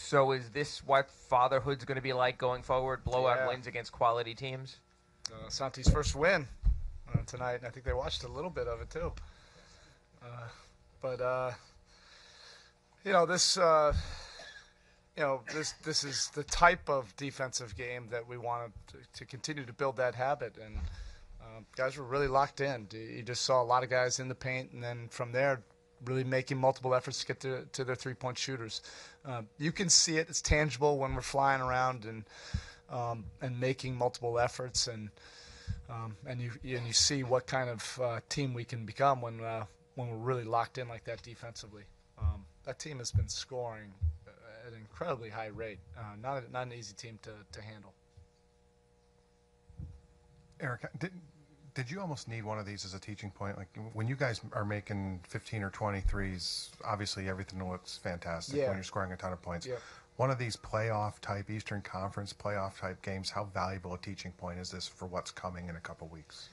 So is this what fatherhood's going to be like going forward? Blowout wins against quality teams? Santi's first win tonight, and I think they watched a little bit of it too. But this is the type of defensive game that we want to continue to build that habit, and guys were really locked in. You just saw a lot of guys in the paint, and then from there, really making multiple efforts to get to their three-point shooters. You can see it; it's tangible when we're flying around and making multiple efforts, and you see what kind of team we can become when we're really locked in like that defensively. That team has been scoring at an incredibly high rate. Not an easy team to handle. Erik, did you almost need one of these as a teaching point? Like when you guys are making 15 or 20 threes, obviously everything looks fantastic when you're scoring a ton of points. Yeah. One of these playoff type, Eastern Conference playoff type games, how valuable a teaching point is this for what's coming in a couple weeks?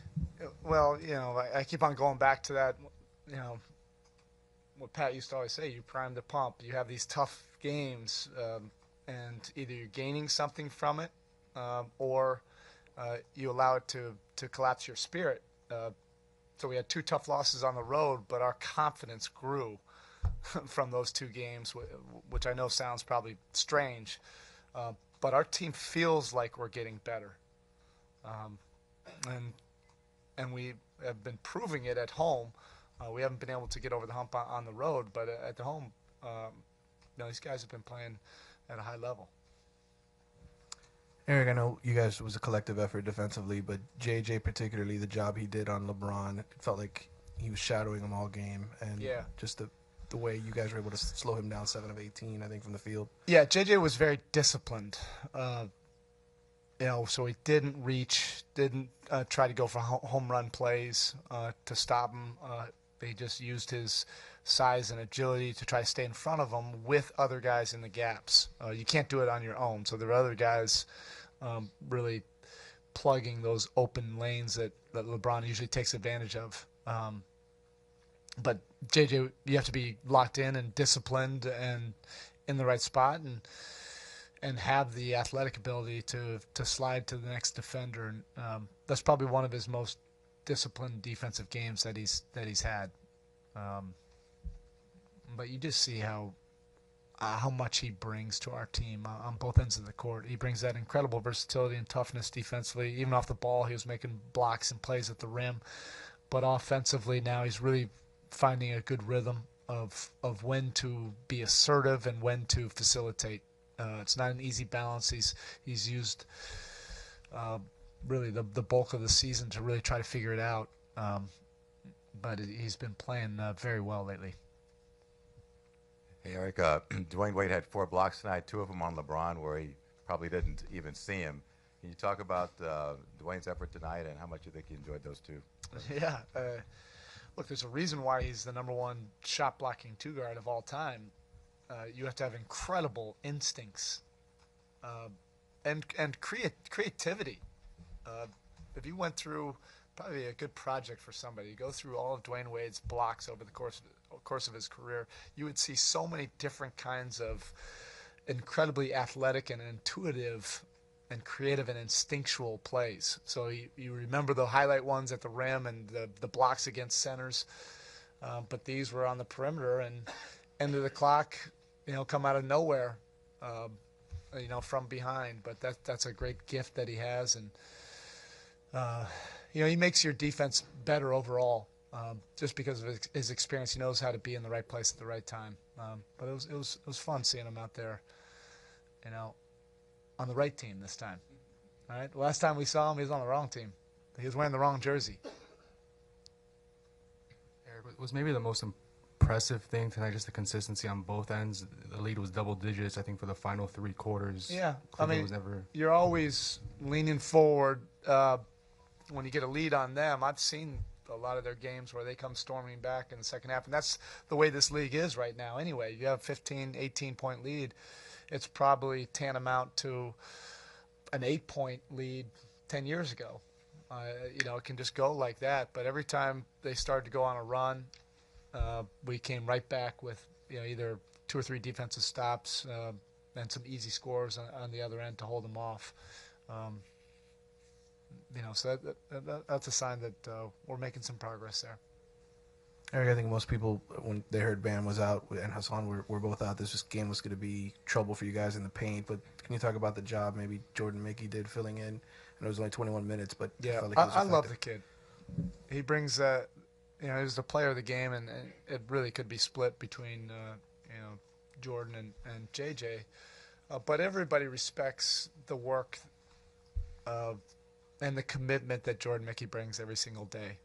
Well, I keep on going back to that, what Pat used to always say, you prime the pump. You have these tough games, and either you're gaining something from it or you allow it to collapse your spirit. So we had 2 tough losses on the road, but our confidence grew from those 2 games, which I know sounds probably strange, but our team feels like we're getting better. And we have been proving it at home. We haven't been able to get over the hump on the road, but at the home, these guys have been playing at a high level. Erik, I know you guys, it was a collective effort defensively, but JJ particularly, the job he did on LeBron, it felt like he was shadowing him all game, and just the way you guys were able to slow him down 7 of 18, I think, from the field. Yeah, JJ was very disciplined. So he didn't try to go for home run plays to stop him. He just used his size and agility to try to stay in front of him with other guys in the gaps. You can't do it on your own, so there are other guys really plugging those open lanes that LeBron usually takes advantage of. But JJ, you have to be locked in and disciplined and in the right spot and have the athletic ability to slide to the next defender. And that's probably one of his most disciplined defensive games that he's had. But you just see how much he brings to our team on both ends of the court. He brings that incredible versatility and toughness defensively. Even off the ball, he was making blocks and plays at the rim. But offensively now he's really finding a good rhythm of when to be assertive and when to facilitate. It's not an easy balance. He's used really the bulk of the season to really try to figure it out. But he's been playing very well lately. Hey, Erik, Dwayne Wade had 4 blocks tonight, 2 of them on LeBron where he probably didn't even see him. Can you talk about Dwayne's effort tonight and how much you think he enjoyed those 2? Yeah. Look, there's a reason why he's the #1 shot-blocking 2 guard of all time. You have to have incredible instincts and creativity. If you went through probably a good project for somebody, you go through all of Dwayne Wade's blocks over the course of his career, you would see so many different kinds of incredibly athletic and intuitive and creative and instinctual plays. So you remember the highlight ones at the rim and the blocks against centers, but these were on the perimeter and end of the clock, come out of nowhere, from behind. But that's a great gift that he has, and he makes your defense better overall, just because of his experience. He knows how to be in the right place at the right time. But it was fun seeing him out there, on the right team this time. All right, the last time we saw him, he was on the wrong team. He was wearing the wrong jersey. Erik, was maybe the most impressive thing tonight just the consistency on both ends. The lead was double digits, I think, for the final 3 quarters. Yeah, Cleveland you're always leaning forward when you get a lead on them. I've seen a lot of their games where they come storming back in the second half, and that's the way this league is right now anyway. You have 15, 18-point lead. It's probably tantamount to an 8-point lead 10 years ago. It can just go like that. But every time they started to go on a run, we came right back with either 2 or 3 defensive stops, some easy scores on the other end to hold them off. So that's a sign that we're making some progress there. Erik, I think most people, when they heard Bam was out and Hassan were both out, this game was going to be trouble for you guys in the paint. But can you talk about the job maybe Jordan Mickey did filling in? And it was only 21 minutes, but yeah, felt like I love the kid. He brings he was the player of the game, and it really could be split between Jordan and JJ. But everybody respects the work and the commitment that Jordan Mickey brings every single day.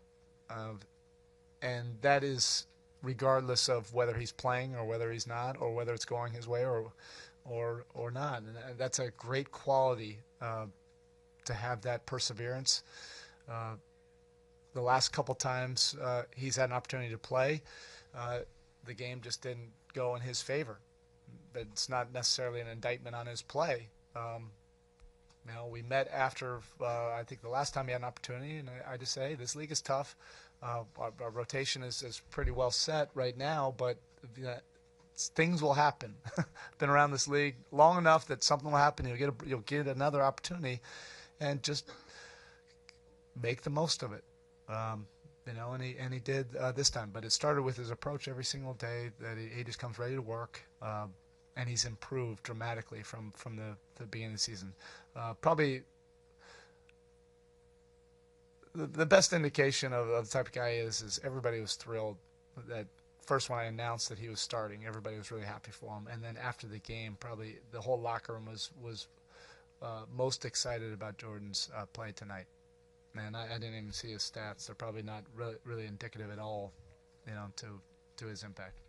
And that is regardless of whether he's playing or whether he's not, or whether it's going his way or not. And that's a great quality to have that perseverance. The last couple times he's had an opportunity to play, the game just didn't go in his favor. But it's not necessarily an indictment on his play. We met after I think the last time he had an opportunity, and I just say this league is tough. Our rotation is pretty well set right now, but things will happen. Been around this league long enough that something will happen. You'll get another opportunity, and just make the most of it. And he did this time. But it started with his approach every single day, that he just comes ready to work, and he's improved dramatically from the beginning of the season. Probably the best indication of the type of guy he is everybody was thrilled that first when I announced that he was starting, everybody was really happy for him. And then after the game, probably the whole locker room was most excited about Jordan's play tonight. Man, I didn't even see his stats. They're probably not really indicative at all, to his impact.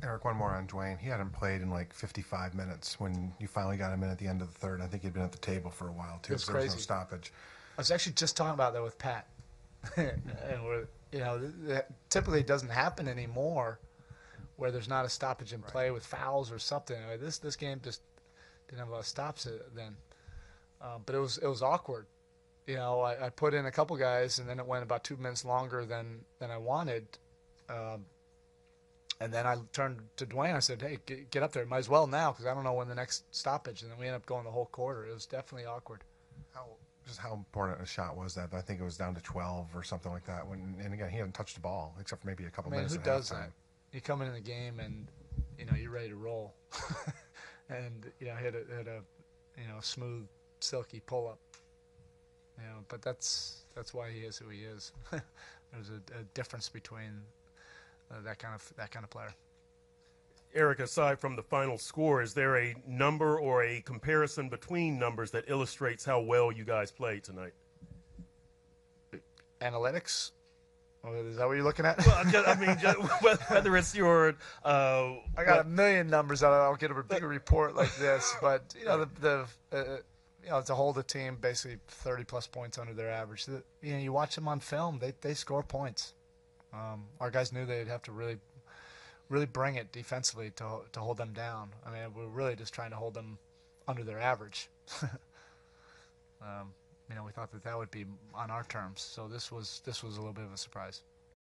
Erik, one more on Dwayne. He hadn't played in like 55 minutes when you finally got him in at the end of the third. I think he'd been at the table for a while too. It's so there crazy. was no stoppage. I was actually just talking about that with Pat. And typically it doesn't happen anymore, where there's not a stoppage in play with fouls or something. This game just didn't have a lot of stops then, but it was awkward. I put in a couple guys, and then it went about 2 minutes longer than I wanted. And then I turned to Dwayne. I said, "Hey, get up there. Might as well now, because I don't know when the next stoppage." And then we ended up going the whole quarter. It was definitely awkward. How important a shot was that? I think it was down to 12 or something like that. And again, he hadn't touched the ball except for maybe a couple minutes. Who does that? You come into the game and you're ready to roll, and hit a smooth, silky pull up. But that's why he is who he is. There's a difference between that kind of player. Erik, aside from the final score, is there a number or a comparison between numbers that illustrates how well you guys played tonight? Analytics? Is that what you're looking at? Well, whether it's your... I got a million numbers that I'll get a bigger report like this, but to hold a team basically 30-plus points under their average. You watch them on film, they score points. Our guys knew they'd have to really bring it defensively to hold them down. We're really just trying to hold them under their average. We thought that would be on our terms. So this was a little bit of a surprise.